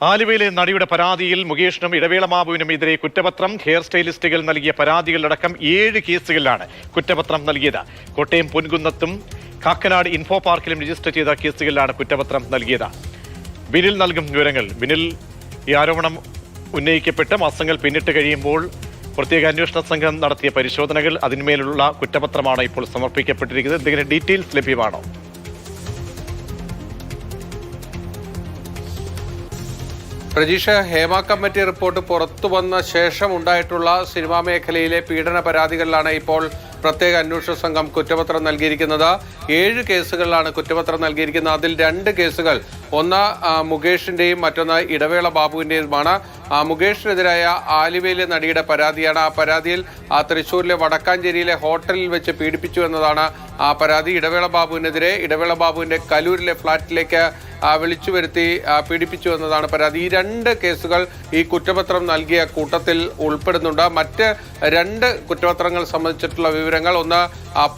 ആലുവയിലെ നടിയുടെ പരാതിയിൽ മുകേഷിനും ഇടവേള ബാബുവിനും എതിരെ കുറ്റപത്രം. ഹെയർ സ്റ്റൈലിസ്റ്റുകൾ നൽകിയ പരാതികളിലടക്കം 7 കേസുകളിലാണ് കുറ്റപത്രം നൽകിയത്. കോട്ടയം പൊൻകുന്നത്തും കാക്കനാട് ഇൻഫോ പാർക്കിലും രജിസ്റ്റർ ചെയ്ത കേസുകളിലാണ് കുറ്റപത്രം നൽകിയത്. ബിനിൽ നൽകും വിവരങ്ങൾ. ബിനിൽ, ഈ ആരോപണം ഉന്നയിക്കപ്പെട്ട് മാസങ്ങൾ പിന്നിട്ട് കഴിയുമ്പോൾ പ്രത്യേക അന്വേഷണ സംഘം നടത്തിയ പരിശോധനകൾ, അതിന്മേലുള്ള കുറ്റപത്രമാണ് ഇപ്പോൾ സമർപ്പിക്കപ്പെട്ടിരിക്കുന്നത്. എന്തെങ്കിലും ഡീറ്റെയിൽസ് ലഭ്യമാണോ? പ്രജീഷ, ഹേമ കമ്മിറ്റി റിപ്പോർട്ട് പുറത്തു വന്ന ശേഷം ഉണ്ടായിട്ടുള്ള സിനിമാ മേഖലയിലെ പീഡന പരാതികളിലാണ് ഇപ്പോൾ പ്രത്യേക അന്വേഷണ സംഘം കുറ്റപത്രം നൽകിയിരിക്കുന്നത്. 7 കേസുകളിലാണ് കുറ്റപത്രം നൽകിയിരിക്കുന്നത്. അതിൽ 2 കേസുകൾ, ഒന്ന് മുകേഷിന്റെയും മറ്റൊന്ന് ഇടവേള ബാബുവിന്റേതുമാണ്. മുകേഷിനെതിരായ ആലുവയിലെ നടിയുടെ പരാതിയാണ്. ആ പരാതിയിൽ തൃശ്ശൂരിലെ വടക്കാഞ്ചേരിയിലെ ഹോട്ടലിൽ വെച്ച് പീഡിപ്പിച്ചു എന്നതാണ് ആ പരാതി. ഇടവേള ബാബുവിന്റെ കലൂരിലെ ഫ്ളാറ്റിലേക്ക് വിളിച്ചു വരുത്തി പീഡിപ്പിച്ചു എന്നതാണ് പരാതി. ഈ 2 കേസുകൾ ഈ കുറ്റപത്രം നൽകിയ കൂട്ടത്തിൽ ഉൾപ്പെടുന്നുണ്ട്. മറ്റ് 2 കുറ്റപത്രങ്ങൾ സംബന്ധിച്ചിട്ടുള്ള വിവരങ്ങൾ, ഒന്ന്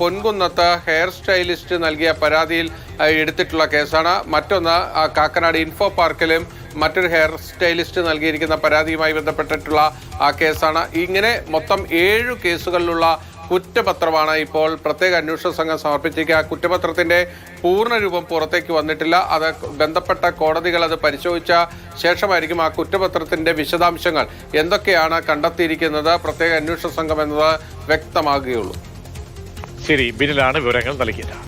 പൊൻകുന്നത്ത് ഹെയർ സ്റ്റൈലിസ്റ്റ് നൽകിയ പരാതിയിൽ എടുത്തിട്ടുള്ള കേസാണ്. മറ്റൊന്ന് കാക്കനാട് ഇൻഫോ പാർക്കിലും മറ്റൊരു ഹെയർ സ്റ്റൈലിസ്റ്റ് നൽകിയിരിക്കുന്ന പരാതിയുമായി ബന്ധപ്പെട്ടിട്ടുള്ള കേസാണ്. ഇങ്ങനെ മൊത്തം 7 കേസുകളിലുള്ള കുറ്റപത്രമാണ് ഇപ്പോൾ പ്രത്യേക അന്വേഷണ സംഘം സമർപ്പിച്ചിരിക്കുക. കുറ്റപത്രത്തിന്റെ പൂർണ്ണരൂപം പുറത്തേക്ക് വന്നിട്ടില്ല. അത് ബന്ധപ്പെട്ട കോടതികൾ അത് പരിശോധിച്ച ശേഷമായിരിക്കും ആ കുറ്റപത്രത്തിന്റെ വിശദാംശങ്ങൾ എന്തൊക്കെയാണ് കണ്ടെത്തിയിരിക്കുന്നത് പ്രത്യേക അന്വേഷണ സംഘം എന്നത് വ്യക്തമാകുകയുള്ളൂ. ശരി, ബിനിലാണ് വിവരങ്ങൾ നൽകിയത്.